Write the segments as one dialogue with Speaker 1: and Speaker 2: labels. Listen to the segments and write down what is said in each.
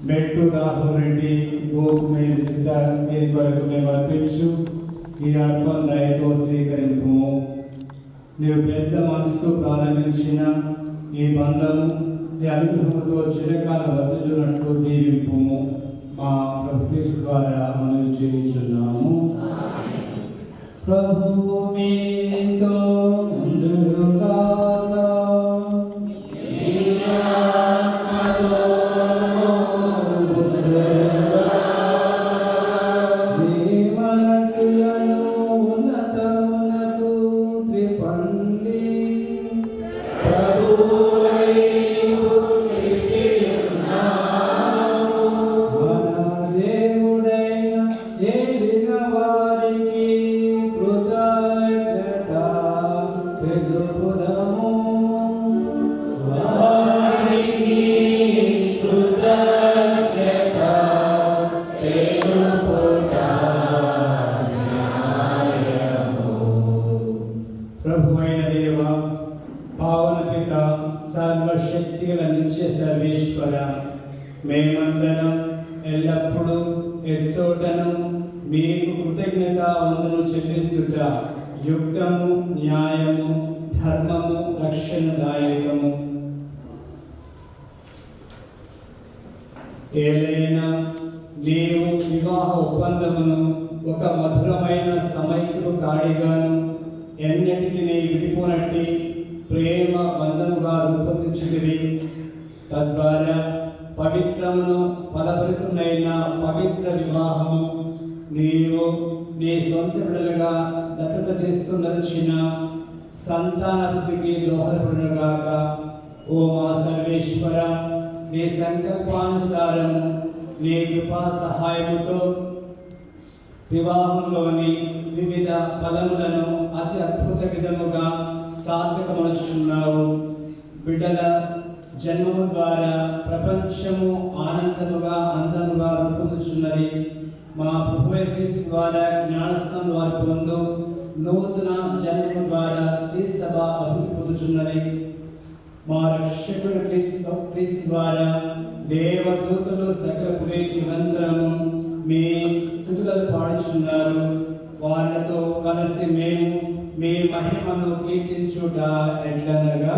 Speaker 1: మెట్టు రాహుల్ రెడ్డి గోపు మీరు కొరకు మేము అర్పించు ఈ అర్పణ దయతో స్వీకరింపు. నీవు పెద్ద మనసుతో ప్రారంభించిన ఈ బంధము నీ అనుగ్రహంతో చిరకాల వర్ధిల్లునట్లు దీవింపు. మా ప్రభు క్రీస్తు ద్వారా మనం చేయించున్నాము. ప్రభువు మీతో ఉండుగాక. సర్వేశ్వర, మేమందరం ఎల్లప్పుడూ ఎచ్చోటను మీకు కృతజ్ఞత వందను చెల్లించుట యుక్తము, న్యాయము, ధర్మము, రక్షణదాయకము. ఏలైనా నీవు వివాహ ఒప్పందమును ఒక మధురమైన సమైక్యపు కాడిగాను ఎన్నటికి నీ విడిపోనట్టి ప్రేమ బంధముగా రూపొందించుటివి. తద్వారా పవిత్రమును ఫలభరితమైన పవిత్ర వివాహము నీవు నీ సొంత బిడ్డలుగా దత్తత చేసుకున్న సంతానాభివృద్ధికి దోహదపడునుగాక. ఓ మా సర్వేశ్వర, నీ సంకల్పానుసారము నీ కృపా సహాయముతో వివాహంలోని వివిధ ఫలములను అతి అద్భుత విధముగా సార్థకమనుచున్నావు. బిడ్డల జన్మము ద్వారా ప్రపంచము ఆనందముగా అందముగా రూపొందుచున్నది. మా ప్రభువైన క్రీస్తు ద్వారా జ్ఞానస్నానం వారు పొందు నూతన జన్మము ద్వారా శ్రీ సభ అభివృద్ధి పొందుచున్నది. మా రక్షకుడు క్రీస్తు ద్వారా దేవదూతలు సకల పురేతులందరము మీ స్తుతులను పాడుచున్నారు. వాళ్ళతో కలిసి మేము మీ మహిమను కీర్తించుట ఎట్లనగా,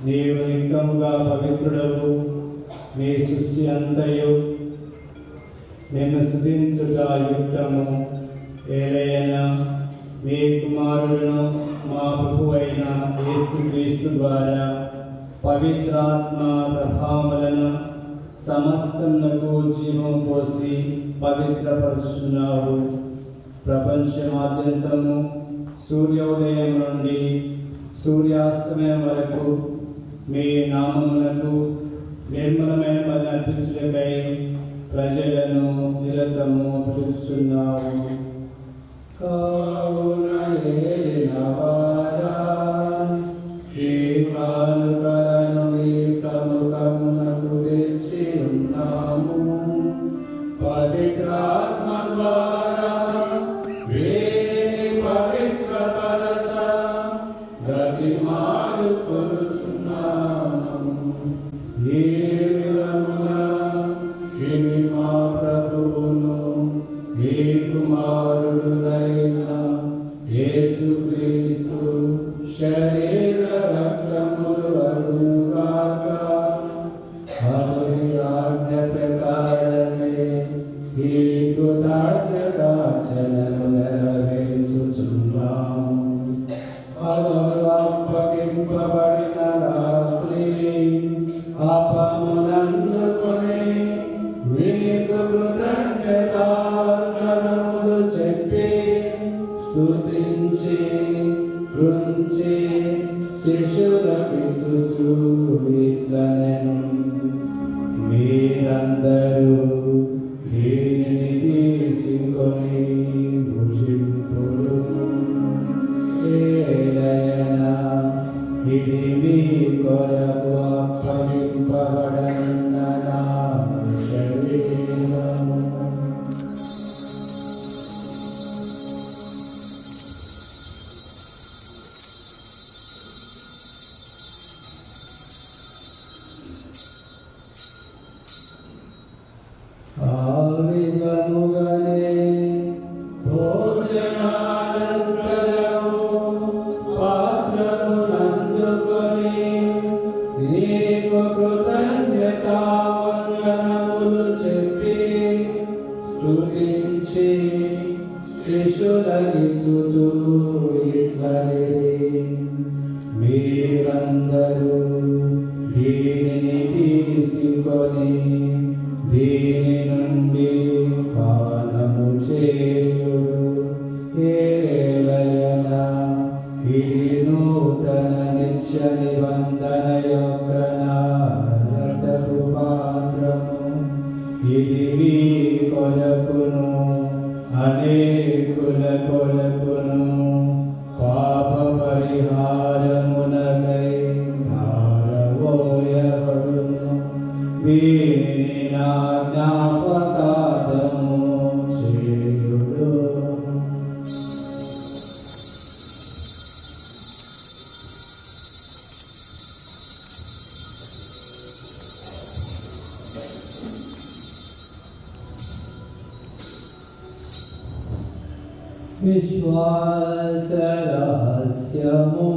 Speaker 1: నీవు నిత్యముగా పవిత్రుడవు. నీ సృష్టి అంతయు నిన్ను స్తుతించుట యుక్తము. ఏలైనా మీ కుమారుడును మా ప్రభువైన యేసుక్రీస్తు ద్వారా పవిత్రాత్మ ప్రభావములను సమస్తమునకు జీవము పోసి పవిత్రపరుచున్నావు. ప్రపంచమాద్యంతము సూర్యోదయం నుండి సూర్యాస్తమయం వరకు మీ నామమునకు నిర్మలమైన బలి అర్పించుటకై ప్రజలను నిరతము పిలుస్తున్నాము. కావున ఏలినవారా, ఈ కానుకలను కుమారుడునైన యేసుక్రీస్తు శరీర రక్తములు అగునుగాక. ఆజ్ఞ ప్రకారమే ఈ కృతజ్ఞతార్చనను నెరవేర్చుచున్నాము. అప్పగింపబడిన రాత్రి అపమునందుకొని మీకు కృతజ్ఞతార్పణములు చెప్పి స్తుతించి కృంచి శిష్యులకిచ్చుచు ఇట్లనెను, మీరందరూ దీనిని తీసుకొని భుజింపుడు. ఏలయనా ఇది మీ కొరకు అప్పగింపబడిన నా శరీరము. ఆవిధముగానే భోజనానంతరము పాత్రమునందుకొని నీకు కృతజ్ఞతావందనములు చెప్పి స్తుతించి శిష్యులకిచ్చుచు ఇట్లనిరి, మీరందరూ దీనిని తీసుకొని దీని నుండి పానము చేయుడు. ఏలయనా ఇది నూతన నిత్య నిబంధన యొక్క నా రక్తపు పాత్రము. ఇది మీ కొరకును అనేకుల కొరకును పాప పరిహారమునకై ధారవోయబడును. దీనిని నా జ్ఞాపకార్థము చేయుడు. విశ్వాస రహస్యము.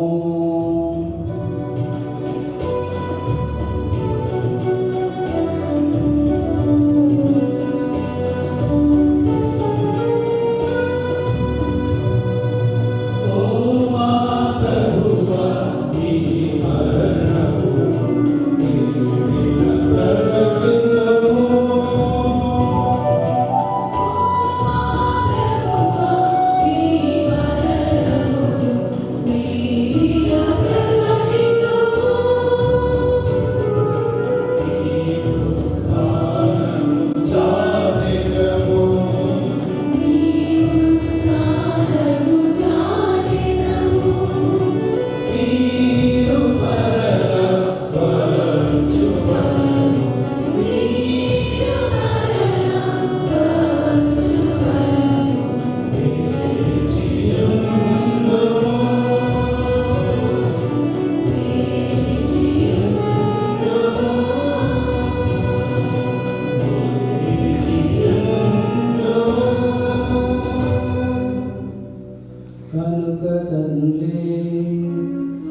Speaker 1: కనుక తండ్రి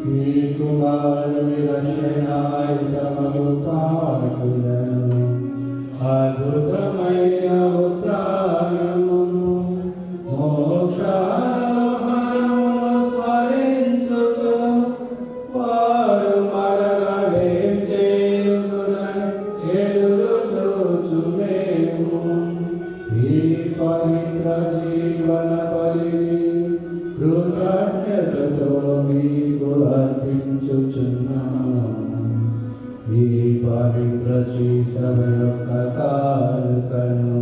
Speaker 1: మీ కుమారుని రక్షణాయుధములు పాటులను అద్భుతమైన ఉత్థానమును మోక్షారోహణమును స్మరించుచు వారు మరలలేం చేయుదురని ఎదురు చూచు మేము ఈ పవిత్ర జీవన బలిని కృతజ్ఞతతో మీకు అర్పించుచున్నాము. ఈ పవిత్ర శ్రీ సభ యొక్క కానుకను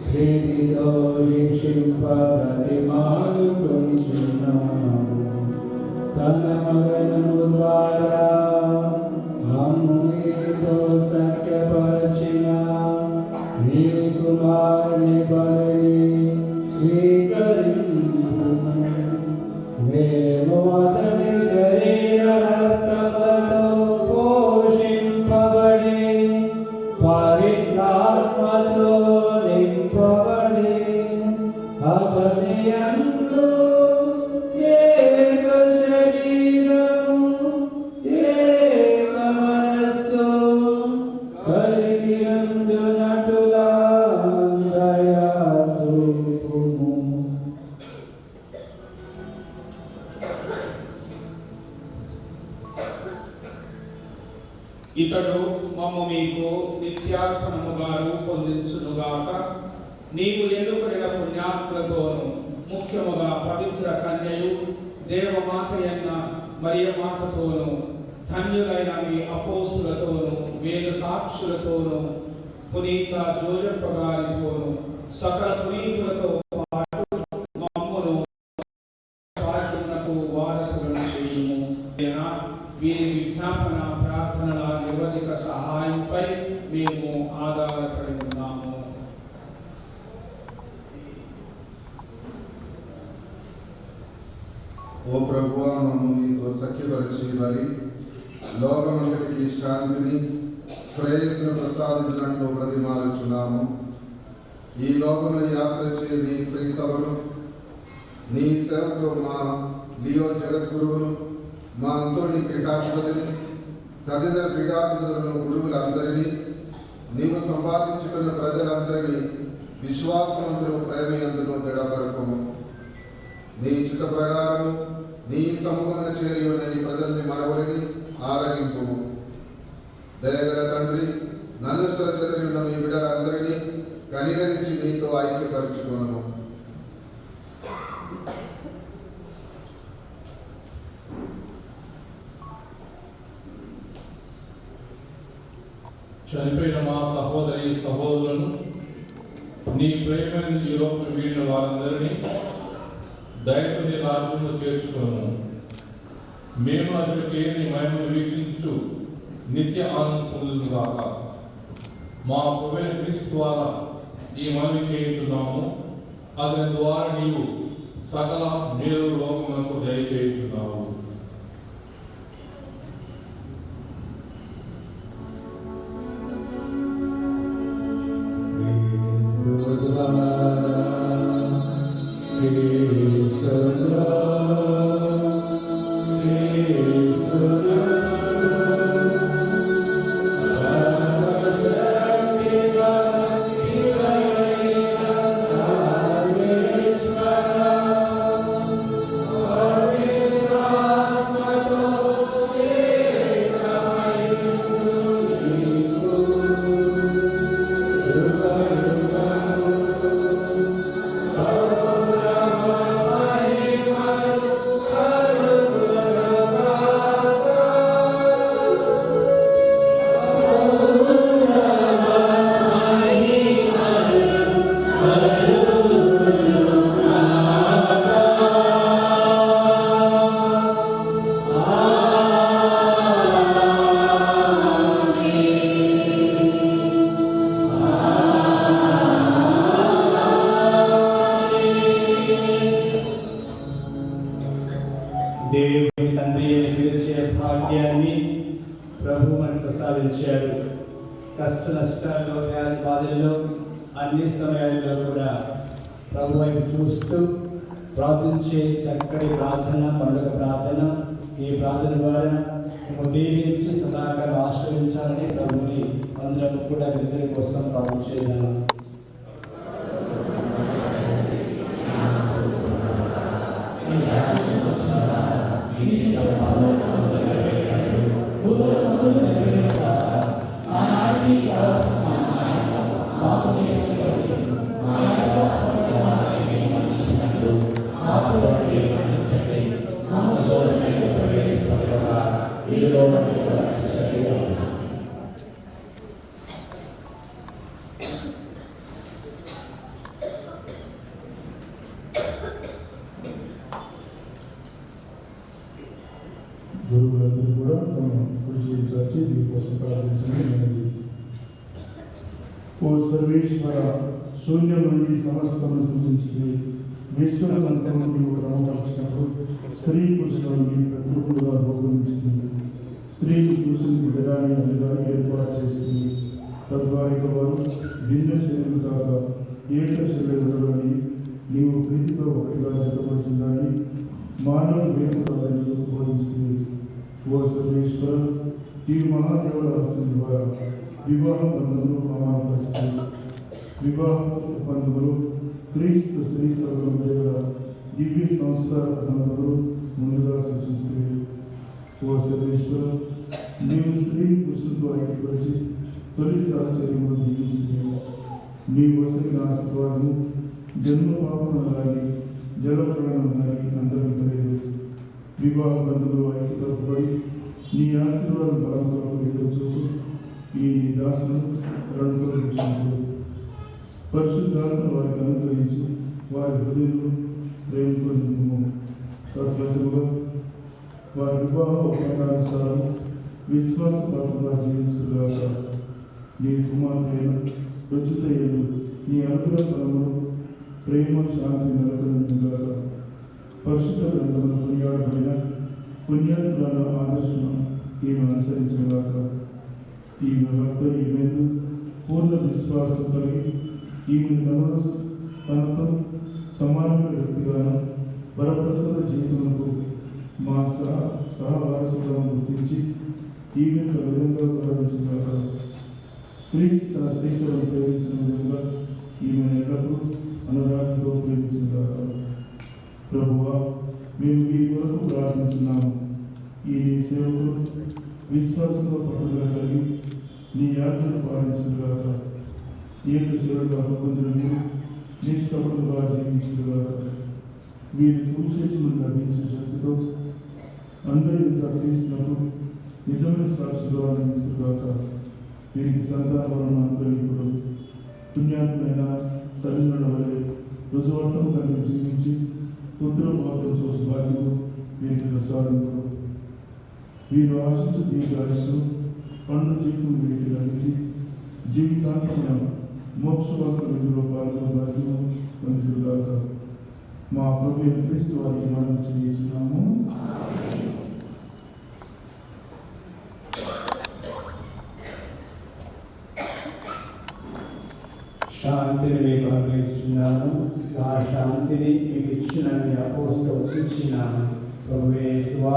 Speaker 1: ప్రీతితో వీక్షింప ప్రతిమానుకుంటున్నాము. తన మగనము ద్వారా మమ్ము మీతో సఖ్యపరచిన మీ కుమారుని బలిని స్వీకరించు. మేము అతని శరీర రక్తములతో పోషింపబడి పవిత్రాత్మతో నింపబడి అతనియందు ఏక శరీరము ఏక మనస్సు కలిగియుండునటులా దయా చూపుము.
Speaker 2: ఇతడు మమ్ము మీకు నిత్యార్పణముగా రూపొందించునుగాక. నీవు ఎన్నుకొనిన పుణ్యాత్మలతోనూ ముఖ్యముగా పవిత్ర కన్యయు దేవమాతయన్న మరియమాతతోనూ ధన్యులైన మీ అపోస్తులతోనూ వేలు సాక్షులతోనూ పునీత జోజప్ప గారితోనూ సకల పునీతులతో పాటు మమ్మును వారసులను చేయుము. వీరి విజ్ఞాపన ప్రార్థనల నిరవధిక సహాయంపై మేము ఆధారపడి ఉన్నాము.
Speaker 3: ఓ ప్రభువా, మమ్ము నీతో సఖ్యపరిచి బలి లోకమంతటికి శాంతిని శ్రేయస్సును ప్రసాదించినట్లు ప్రతిమాలుచున్నాము. ఈ లోకంలో యాత్ర చే నీ శ్రీ సభను నీ సేవకుడు మా లియో జగద్గురువును మా అంతోని పీఠాధిపతిని తదితర పీఠాధిపతులను గురువులందరినీ నీవు సంపాదించుకున్న ప్రజలందరినీ విశ్వాసవంతులు ప్రేమయంతును దృఢపరపము. నీ చిత్త ప్రకారం నీ సముఖమున చేరి ఉన్న ఈ ప్రజల్ని మనవలిని ఆరగింపు. దయగల తండ్రి, నలుసర చెదరి ఉన్న మీ బిడ్డలందరినీ కనికరించి నీతో ఐక్యపరుచుకున్నాను.
Speaker 4: చనిపోయిన మా సహోదరి సహోదరులను నీ ప్రేమైన యూరోప్ వీడిన వారందరినీ దయతో నీ రాజ్యంలో చేర్చుకున్నాము. మేము అతడు చేయని మహిమను వీక్షించుచు నిత్య ఆనందం పొందుగాక. మా ప్రభువైన క్రీస్తు ద్వారా ఈ మనవి చేయించున్నాము. అతని ద్వారా నీవు సకల మేలు లోకములకు దయచేయుచున్నావు.
Speaker 1: దేవుని తండ్రి అని పిలిచే భాగ్యాన్ని ప్రభు మనకు ప్రసాదించాడు. కష్ట నష్టాల్లో, వ్యాధి బాధల్లో, అన్ని సమయాల్లో కూడా ప్రభు వైపు చూస్తూ ప్రార్థించే చక్కటి ప్రార్థన, పండుగ ప్రార్థన. ఈ ప్రార్థన ద్వారా మేము దీవించి సదాకాలం ఆశ్రయించాలని ప్రభుని అందరం కూడా విడుదల కోసం ప్రార్థించేదాము.
Speaker 5: గురువులందరూ కూడా తమ గురించి చర్చి దీనికోసం ప్రార్థించండి. ఓ సర్వేశ్వర, శూన్యం నుండి సమస్తము సృష్టించింది. విశ్వమంతము నీవు క్రమపరిచినప్పుడు స్త్రీ పురుషులను ప్రతికూలుగా రూపొందించింది. స్త్రీ పురుషునికి విధాన్ని అదిగా ఏర్పాటు చేసింది. తద్వారా వారు భిన్న శరీరం కాక ఏక శరీరులని నీవు ప్రీతితో ఒకటిగా జతపరిచిందని మానవుడు వేరుపడాలని బోధించింది. ఓ సర్వేశ్వర, ఈ మహాదేవ రహస్యం ద్వారా వివాహ బంధములు ప్రమాణపరిచింది. వివాహ బంధములు క్రీస్తు స్త్రీ సభల మధ్య గల దివ్య సంస్కార బంధములు ముందుగా సూచిస్తుంది. ఓ సర్వేశ్వర, నీవు స్త్రీ పురుషులతో ఐక్యపరిచి తొలి సాహచర్యములు దీవించింది. నీ వసతి ఆశీర్వాదము జన్మ పాపములాగి జల ప్రయాణానికి అంతరించలేదు. వివాహ బంధువులు ఐక్యతపడి నీ ఆశీర్వాదం బలం కొరకు ఎదురు చూసి ఈ దాసును రెండుతో రక్షించు. పరిశుద్ధాత్మ వారికి అనుగ్రహించి వారి హృదయంలో ప్రేమతో నింపుము. తత్ఫలితముగా వారి వివాహ ఒప్పందానుసారం విశ్వాసపాత్రగా జీవించుగాక. నీ కుమార్తెను రుచితయ్యను నీ అనుగ్రహ ఫలములు ప్రేమ శాంతి నెలకొనుగాక. పరిశుద్ధ గ్రంథములు కొనియాడబడిన పుణ్యాత్ముల ఆదర్శను ఈమె అనుసరించగాక. ఈమె భర్త ఈమెను పూర్ణ విశ్వాసం కలిగి ఈమె తనతో సమానమైన వ్యక్తిగాను వరప్రసాద జీవితములకు మా సహవారసులను గుర్తించి ఈమె విధంగా గౌరవించగాక. క్రీస్తు తన శ్రీశ్వరం ప్రేమించిన విధంగా ఈమె ఎల్లప్పుడూ అనురాగంతో ప్రేమించగాక. ప్రభువా, మేము ఈ కొరకు ప్రార్థించున్నాము. ఈ నీ సేవకులు విశ్వాసంతో పట్టుదల కలిగి నీ ఆజ్ఞను పాటించుగాక. ఏకశివుడుగా పొందిన నిష్కపటుగా జీవించుగాక. వీరి సువిశేషమును లభించే శక్తితో అందరి క్రీస్తునకు నిజమైన సాక్షిగా అందించుగాక. వీరికి సంతానం అనుగ్రహింపుడు పుణ్యాత్మైన తల్లిదండ్రుల వలె రుజువట్టం కలిగి జీవించి పుత్ర పాత్ర చూసి భాగ్యము వీరికి ప్రసాదించు. వీరు ఆశించు దీర్ఘాయుస్సు పండు జీవితం వీరికి లభించి జీవితాంతమైన మోక్షవాస విధిలో పాల్గొనే భాగ్యము పొందుగాక. మా ప్రభు క్రీస్తు వారికి మనం చేయించున్నాము.
Speaker 1: శాంతిని మీకు అనుగ్రహిస్తున్నాను. ఆ శాంతిని మీకు ఇచ్చినని అపోస్తలులు సూచించినాను. ప్రభువే యేసువా,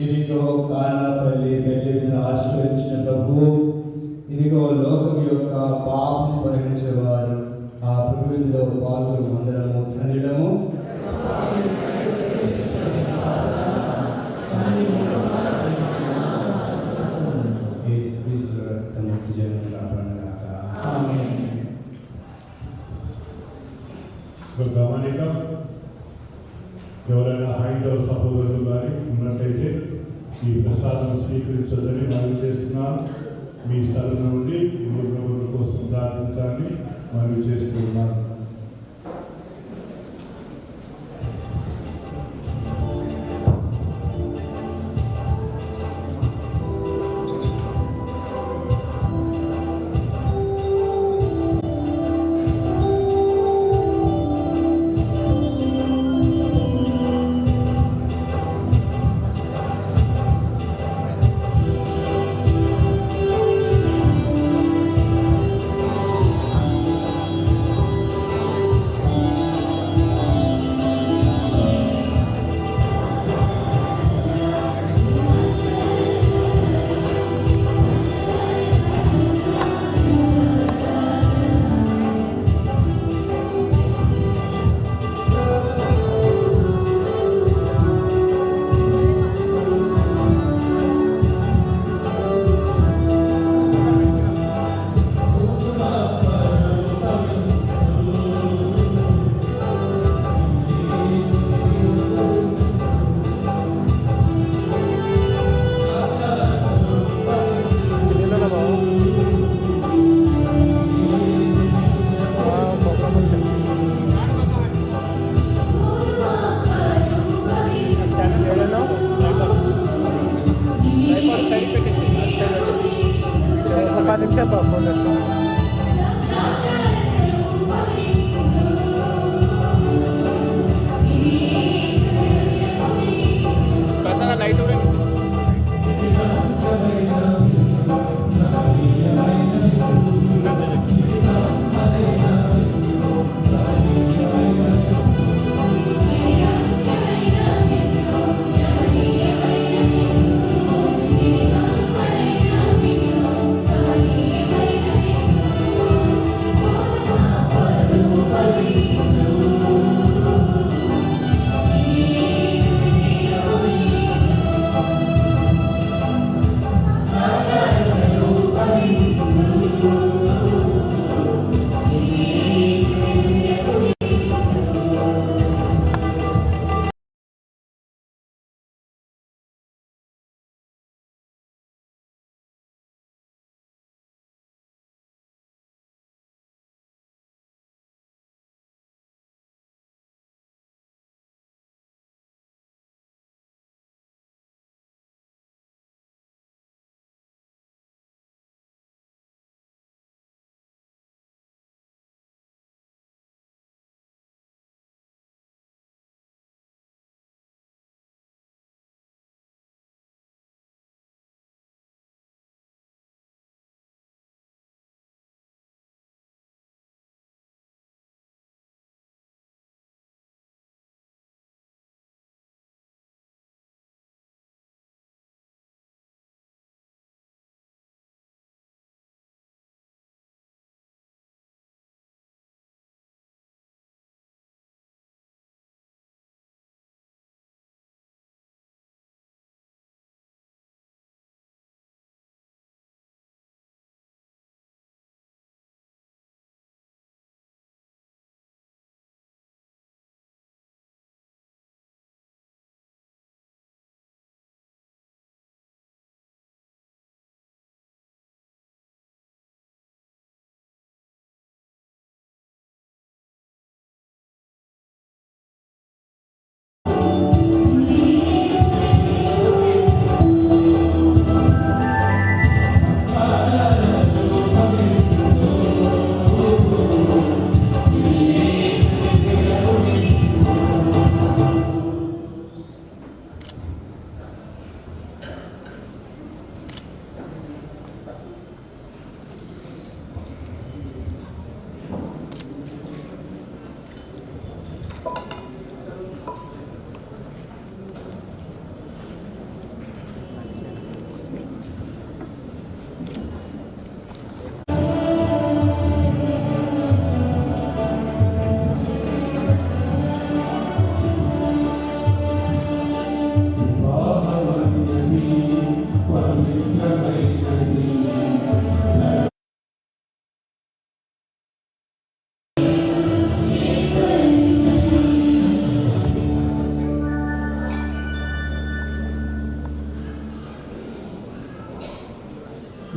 Speaker 1: ఇదిగో కానాపల్లి పెళ్లిని ఆశీర్వదించిన ప్రభువు, ఇదిగో లోకం యొక్క పాపం పరిహరించేవారు ఆ ప్రభువులో పాల్గొని అందరము ధన్యులము. యేసుక్రీస్తు రక్తముక్తి జనముగా పండుగాక. ఆమేన్.
Speaker 6: గమనిక, ఎవరైనా హైందవ సహోదరులు కానీ ఉన్నట్టయితే ఈ ప్రసాదం స్వీకరించదని మనవి చేస్తున్నాను. మీ స్థలం నుండి ఇరువురి కోసం ప్రార్థించాలని మనవి చేస్తున్నాను.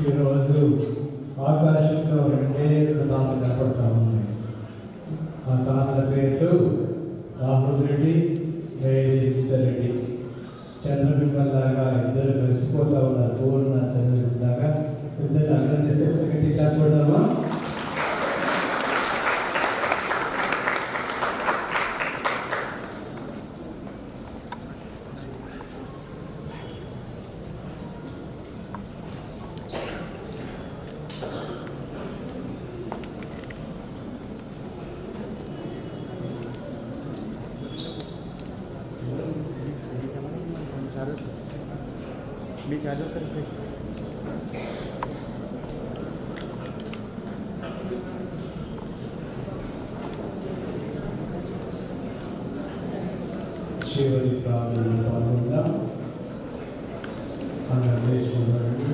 Speaker 1: ఈరోజు ఆకాశంలో రెండు తాతలు కనపడతా ఉన్నాయి. ఆ తాతల పేర్లు రాహుల్ రెడ్డి, రెడ్డి. చంద్రబింబంలాగా ఇద్దరు కలిసిపోతా ఉన్నారు. పూర్ణ చంద్రబింబంలాగా ఇద్దరు అభినందిస్తే సెకండ్ క్లాస్ చూడదామా? చివరి ప్రార్థనలో పాల్గొందాం. లేచుకోండి.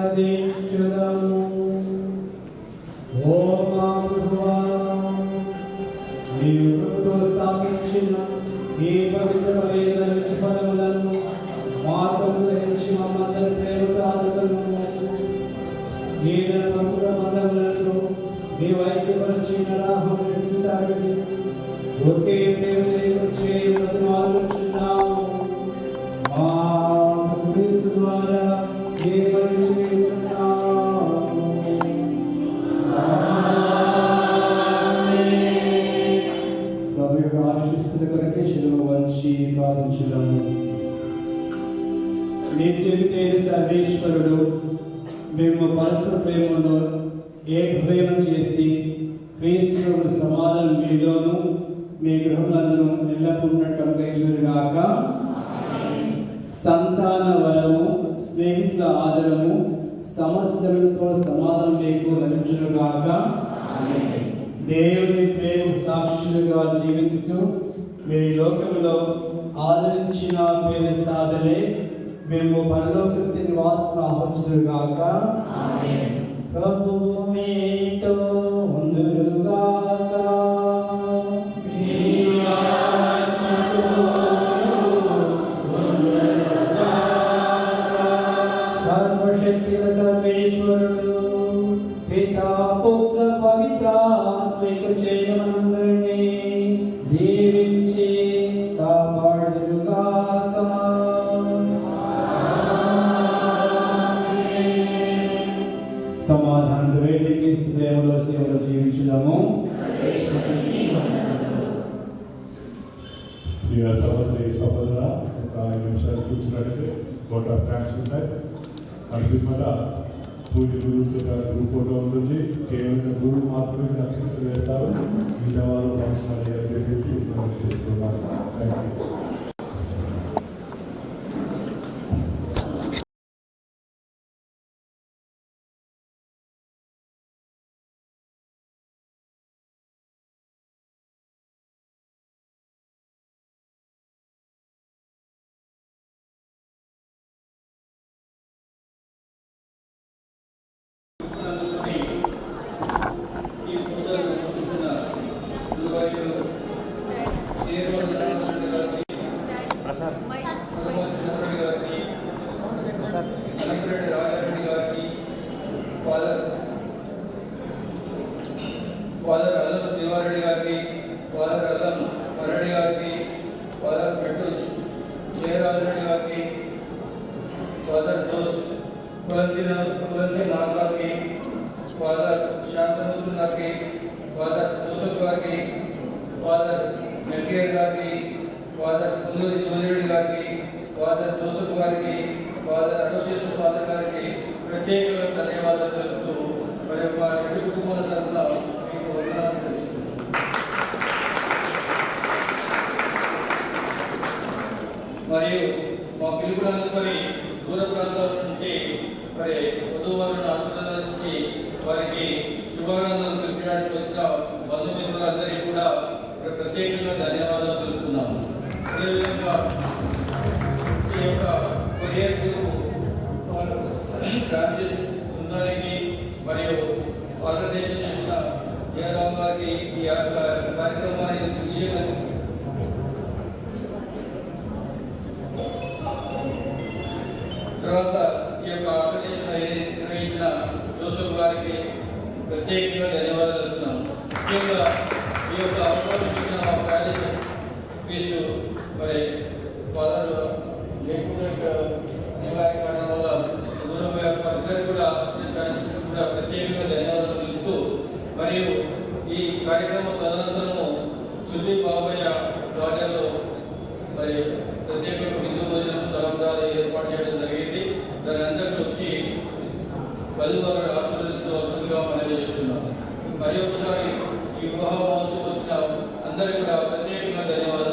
Speaker 1: ప్రార్థించుదాము. ఓ మా ప్రభువా, నీవు కృపతో స్థాపించిన ఈ పవిత్రమైన పదములను మార్పులు గ్రహించి మమ్మల్ని ప్రేమతో ఆదుకొనుము. ఈ పవిత్ర మందములను నీ వైద్యపరిచిన రాహం నిలుచుతాడు. ఒకే ప్రేమ వచ్చే బ్రతమాలుచున్నాము. మా క్రీస్తు ద్వారా దేవుని చేస్తున్నాము. ప్రభు యొక్క ఆశీస్సుల కొరకే శిలువ వంచి ప్రార్థించుదాము. నిత్యమితైన సర్వేశ్వరుడు మేము పరస్పర ప్రేమలో ఏకప్రేమ చేసి క్రీస్తు సమాధానం మీలోను మీ గృహములను ఎల్లప్పుడూ అనుగ్రహించుగాక. సంతాన వరము, స్నేహితుల ఆదరము, సమస్తలతో సమాధానం మీకు లభించుగాక. దేవుని ప్రేమ సాక్షులుగా జీవించుతూ మీ లోకములో ఆదరించిన పేద సాధలే మేము పరలోక నివాసం ఆహరించుగాక. ప్రభువు మీతో ఉండుగాక. సర్వశక్తిగల సర్వేశ్వరుడు పితా పుత్ర పవిత్రాత్మిక చేయమనందరినీ దీవించి కాపాడుగాక. సమాధానం క్రీస్తు ప్రేమలో సేవలో జీవించుదాము.
Speaker 6: ప్రియ సహోదరి సహోదర, ఒక 5 నిమిషాలు కూర్చున్నట్టు కోట్ ఆఫ్ థ్యాంక్స్ ఉంటాయి. అందుకు మళ్ళా పూజ గురించి గ్రూప్ ఫోటో ఉంటుంది. కేవలం గురువు మాత్రమే నక్షత్రం వేస్తారు. మిగతా వాళ్ళు ఫంక్షన్ చెప్పేసి చేస్తున్నారు. Thank you.
Speaker 2: ఫాదర్ అల్లం శ్రీవారెడ్డి గారికి, ఫాదర్ అల్లం మరెడ్డి గారికి, ఫాదర్ మెట్టు జయరాజరెడ్డి గారికి, ఫాదర్ జోస్ కులంతి నాగ్ గారికి, ఫాదర్ శాంతమూర్తి గారికి, ఫాదర్ జోసఫ్ గారికి, ఫాదర్ మెల్కేర్ గారికి, ఫాదర్ కుందూరి జోజిరెడ్డి గారికి, ఫాదర్ జోసఫ్ గారికి, ఫాదర్ అసోసియేషన్ ఫాదర్ గారికి ప్రత్యేకంగా ధన్యవాదాలు తెలుపుతూ మరి యొక్క రెండు కుటుంబాల తరఫున మీకు వందనాలు తెలుస్తున్నాను. మరియు మా పిలుపునందుకొని దూర ప్రాంతాల నుంచి మరి వధువులను ఆశ్రమాల నుంచి వారికి శుభానందం తెలిపడానికి వచ్చిన బంధుమిత్రులందరికీ కూడా ప్రత్యేకంగా ధన్యవాదాలు తెలుపుతున్నాము. అదేవిధంగా ఈ యొక్క కొరియర్ గ్రూప్ ఫ్రాంచైజ్ బృందానికి ప్రత్యేకంగా ధన్యవాదాలు చెప్తున్నాను. ముఖ్యంగా ఈ యొక్క అవకాశం ఇచ్చిన మా ప్యారిస్ ఫీజు మరి ఫాదర్ లేకుండా కారణం వల్ల దూరం ఇద్దరు కూడా కూడా ప్రత్యేకంగా ధన్యవాదాలు తెలుపుతూ మరియు ఈ కార్యక్రమం తదనంతరము శుద్ధి బాబయ్య గార్డెన్లో మరి ప్రత్యేకంగా హిందూ భోజనం తలంబ్రాలు ఏర్పాటు చేయడం జరిగింది. దాని అందరికీ వచ్చి వధువులను ఆశీర్వదించవలసిందిగా మనం చేస్తున్నాం. మరి ఒకసారి ఈ వివాహ మహోత్సవం వచ్చిన అందరికీ కూడా ప్రత్యేకంగా ధన్యవాదాలు.